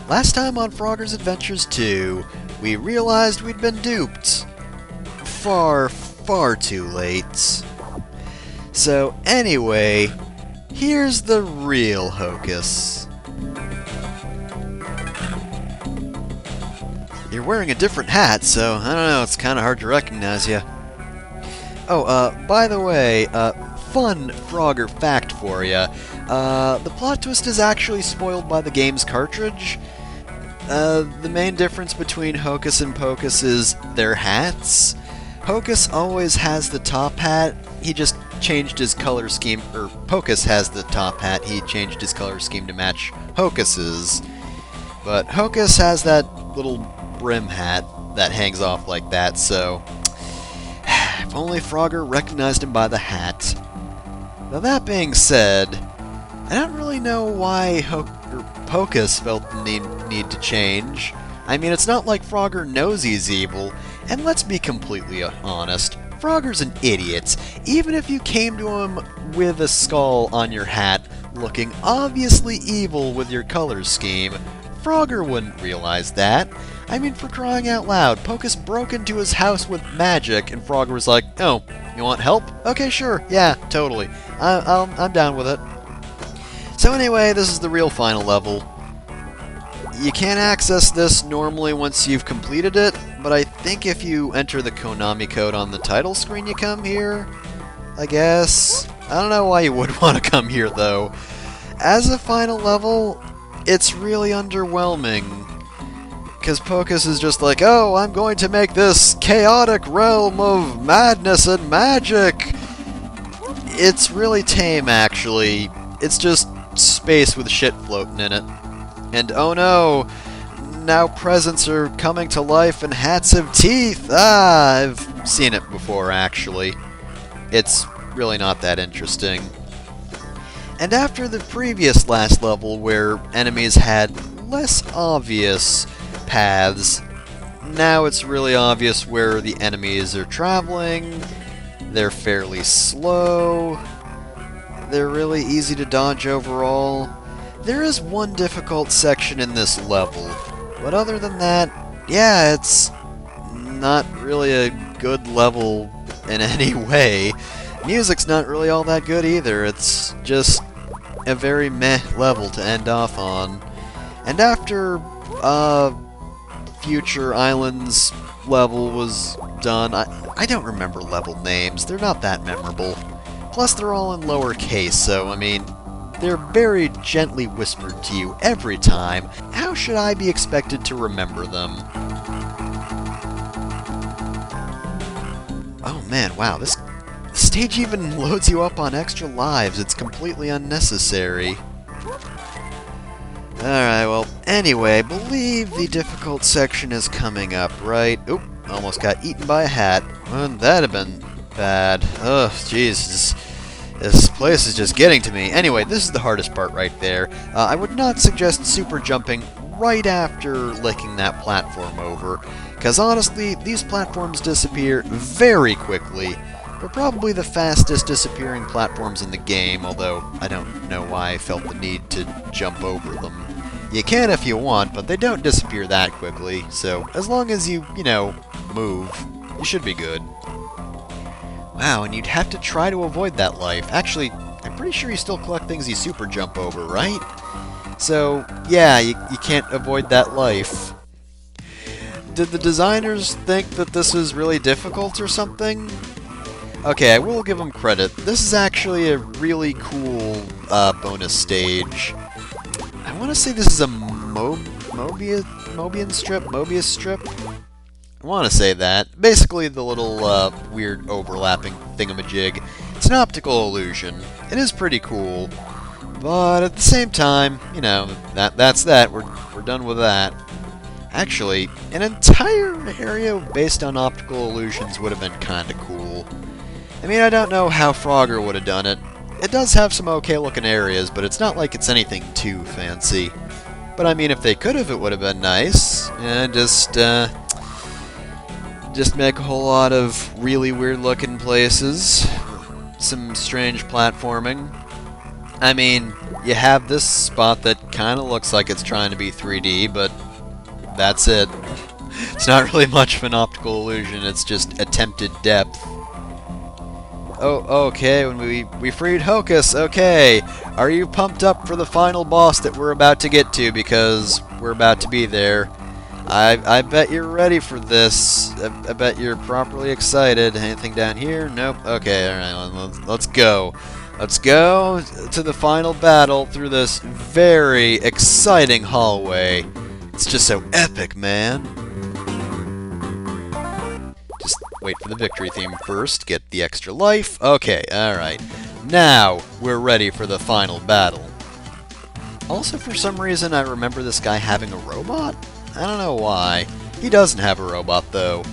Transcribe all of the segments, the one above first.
Last time on Frogger's Adventures 2, we realized we'd been duped. Far too late. So anyway, here's the real hocus. You're wearing a different hat, so I don't know, it's kinda hard to recognize you. Oh, by the way, fun Frogger fact for you. The plot twist is actually spoiled by the game's cartridge. The main difference between Hocus and Pocus is their hats. Hocus always has the top hat, he just changed his color scheme, or Pocus has the top hat, he changed his color scheme to match Hocus's. But Hocus has that little brim hat that hangs off like that, so if only Frogger recognized him by the hat. Now that being said, I don't really know why Pocus felt the need to change. I mean, it's not like Frogger knows he's evil, and let's be completely honest, Frogger's an idiot. Even if you came to him with a skull on your hat, looking obviously evil with your color scheme, Frogger wouldn't realize that. I mean, for crying out loud, Pocus broke into his house with magic, and Frogger was like, "Oh, you want help? Okay, sure, yeah, totally. I'm down with it." So anyway, this is the real final level. You can't access this normally once you've completed it, but I think if you enter the Konami code on the title screen you come here, I guess. I don't know why you would want to come here though. As a final level, it's really underwhelming. Because Pocus is just like, "Oh, I'm going to make this chaotic realm of madness and magic!" It's really tame, actually. It's just space with shit floating in it. And oh no, now presents are coming to life and hats have teeth! Ah, I've seen it before, actually. It's really not that interesting. And after the previous last level, where enemies had less obvious paths, now it's really obvious where the enemies are traveling. They're fairly slow. They're really easy to dodge overall. There is one difficult section in this level, but other than that, yeah, it's not really a good level in any way. Music's not really all that good either, it's just a very meh level to end off on. And after Future Islands level was done, I don't remember level names, they're not that memorable. Plus they're all in lowercase, so I mean, they're very gently whispered to you every time. How should I be expected to remember them? Oh man, wow, this stage even loads you up on extra lives. It's completely unnecessary. Alright, well, anyway, I believe the difficult section is coming up, right? Oop, almost got eaten by a hat. Wouldn't that have been bad? Ugh, jeez. This place is just getting to me. Anyway, this is the hardest part right there. I would not suggest super jumping right after licking that platform over, because honestly, these platforms disappear very quickly. They're probably the fastest disappearing platforms in the game, although I don't know why I felt the need to jump over them. You can if you want, but they don't disappear that quickly, so as long as you know, move, you should be good. Wow, and you'd have to try to avoid that life. Actually, I'm pretty sure you still collect things you super jump over, right? So, yeah, you can't avoid that life. Did the designers think that this was really difficult or something? Okay, I will give them credit. This is actually a really cool bonus stage. I want to say this is a Mobius strip? I want to say that. Basically the little weird overlapping thingamajig. It's an optical illusion. It is pretty cool. But at the same time, you know, that's that. We're done with that. Actually, an entire area based on optical illusions would have been kinda cool. I mean, I don't know how Frogger would have done it. It does have some okay looking areas, but it's not like it's anything too fancy. But I mean, if they could have, it would have been nice. And just make a whole lot of really weird looking places. Some strange platforming. I mean, you have this spot that kind of looks like it's trying to be 3D, but that's it. It's not really much of an optical illusion, it's just attempted depth. Oh, okay, when we freed Hocus, okay. Are you pumped up for the final boss that we're about to get to, because we're about to be there? I bet you're ready for this. I bet you're properly excited. Anything down here? Nope. Okay, alright, let's go. Let's go to the final battle through this very exciting hallway. It's just so epic, man. Just wait for the victory theme first, get the extra life. Okay, alright. Now, we're ready for the final battle. Also, for some reason, I remember this guy having a robot? I don't know why. He doesn't have a robot, though.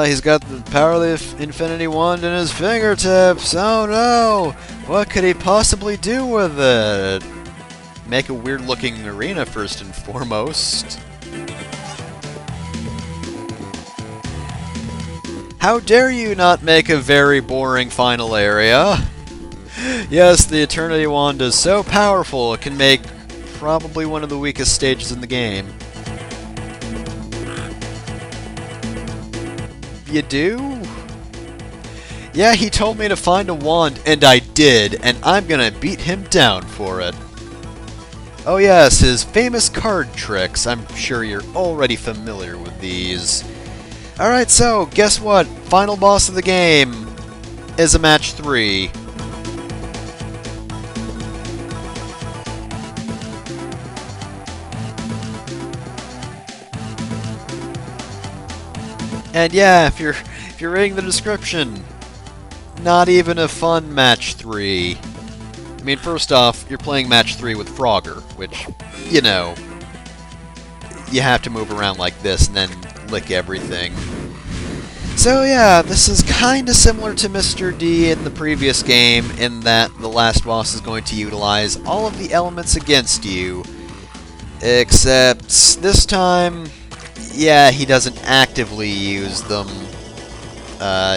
He's got the power of the Infinity Wand in his fingertips. Oh no! What could he possibly do with it? Make a weird-looking arena, first and foremost. How dare you not make a very boring final area? Yes, the Eternity Wand is so powerful it can make probably one of the weakest stages in the game. You do? Yeah, he told me to find a wand, and I did, and I'm gonna beat him down for it. Oh yes, his famous card tricks. I'm sure you're already familiar with these. Alright, so, guess what? Final boss of the game is a match 3. And yeah, if you're reading the description, not even a fun match 3. I mean, first off, you're playing match 3 with Frogger, which, you know, you have to move around like this and then lick everything. So yeah, this is kinda similar to Mr. D in the previous game, in that the last boss is going to utilize all of the elements against you, except this time, yeah, he doesn't actively use them.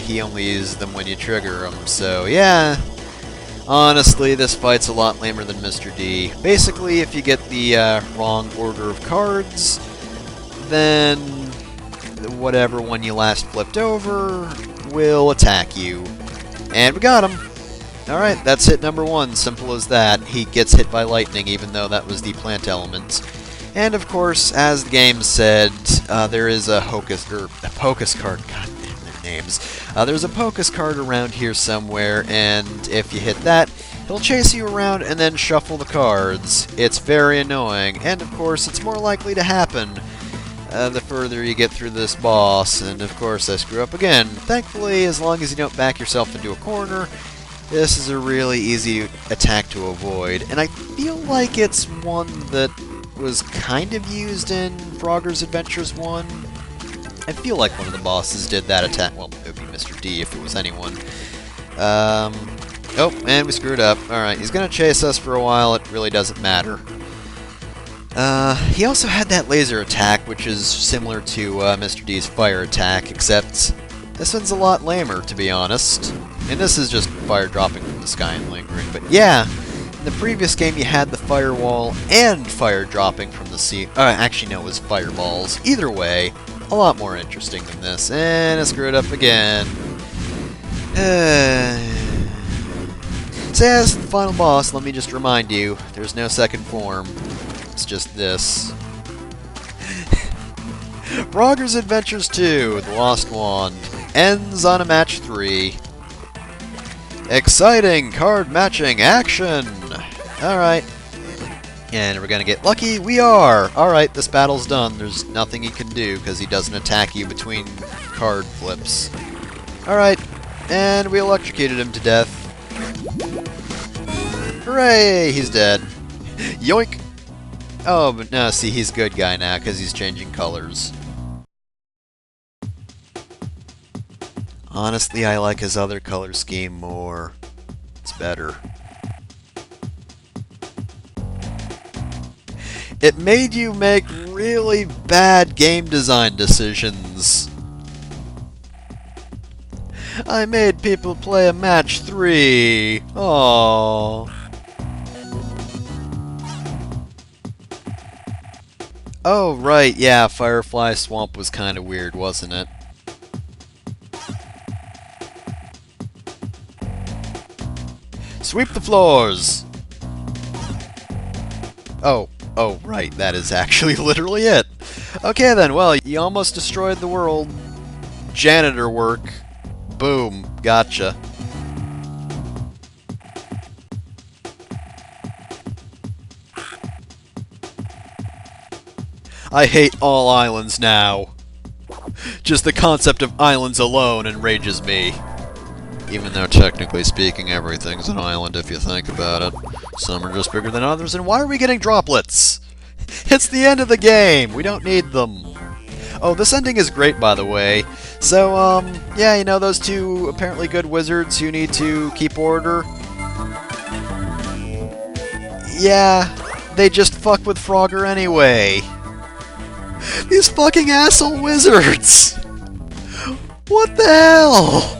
He only uses them when you trigger them, so yeah. Honestly, this fight's a lot lamer than Mr. D. Basically, if you get the wrong order of cards, then whatever one you last flipped over will attack you. And we got him! Alright, that's hit number 1. Simple as that. He gets hit by lightning, even though that was the plant element. And of course, as the game said, there is a Pocus card. God damn their names. There's a Pocus card around here somewhere, and if you hit that, he'll chase you around and then shuffle the cards. It's very annoying, and of course, it's more likely to happen the further you get through this boss. And of course, I screw up again. Thankfully, as long as you don't back yourself into a corner, this is a really easy attack to avoid. And I feel like it's one that was kind of used in Frogger's Adventures 1. I feel like one of the bosses did that attack. Well, it would be Mr. D if it was anyone. Oh, and we screwed up. Alright, he's gonna chase us for a while. It really doesn't matter. He also had that laser attack, which is similar to Mr. D's fire attack, except this one's a lot lamer, to be honest. And this is just fire dropping from the sky and lingering. But yeah, in the previous game you had the firewall and fire dropping from the sea. Actually, no, it was fireballs. Either way, a lot more interesting than this. And I screwed up again. So as the final boss, let me just remind you, there's no second form. It's just this. Frogger's Adventures 2, The Lost Wand, ends on a match 3. Exciting card matching action! Alright. And we're gonna get lucky? We are! Alright, this battle's done. There's nothing he can do, because he doesn't attack you between card flips. Alright, and we electrocuted him to death. Hooray! He's dead. Yoink! Oh, but no, see, he's a good guy now, because he's changing colors. Honestly, I like his other color scheme more. It's better. It made you make really bad game design decisions. I made people play a match 3. Aww. Oh, right, yeah, Firefly Swamp was kind of weird, wasn't it? Sweep the floors! Oh, oh, right, that is actually literally it. Okay then, well, you almost destroyed the world. Janitor work. Boom, gotcha. I hate all islands now. Just the concept of islands alone enrages me. Even though technically speaking, everything's an island if you think about it. Some are just bigger than others, and why are we getting droplets? It's the end of the game! We don't need them. Oh, this ending is great, by the way. So, yeah, you know those two apparently good wizards who need to keep order? Yeah, they just fuck with Frogger anyway. These fucking asshole wizards! What the hell?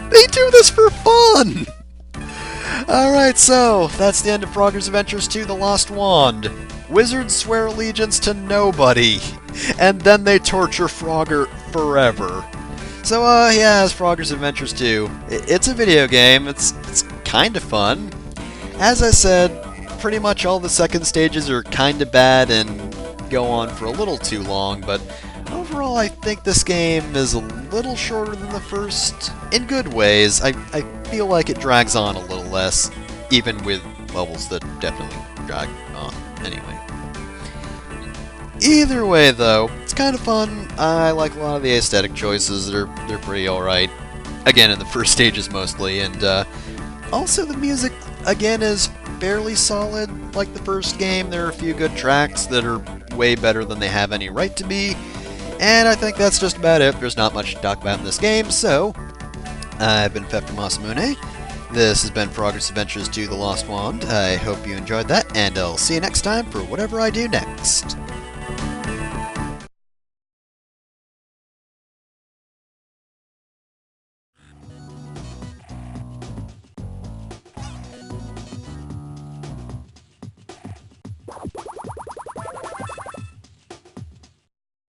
They do this for fun! Alright, so, that's the end of Frogger's Adventures 2: The Lost Wand. Wizards swear allegiance to nobody, and then they torture Frogger forever. So, yeah, it's Frogger's Adventures 2. It's a video game, it's kinda fun. As I said, pretty much all the second stages are kinda bad and go on for a little too long, but overall I think this game is a little shorter than the first, in good ways. I feel like it drags on a little less, even with levels that definitely drag on anyway. Either way though, it's kind of fun. I like a lot of the aesthetic choices, they're pretty alright. Again, in the first stages mostly, and also the music, again, is fairly solid like the first game. There are a few good tracks that are way better than they have any right to be, and I think that's just about it. There's not much to talk about in this game, so I've been Pepper Masamune. This has been Frogger's Adventures 2: The Lost Wand. I hope you enjoyed that, and I'll see you next time for whatever I do next.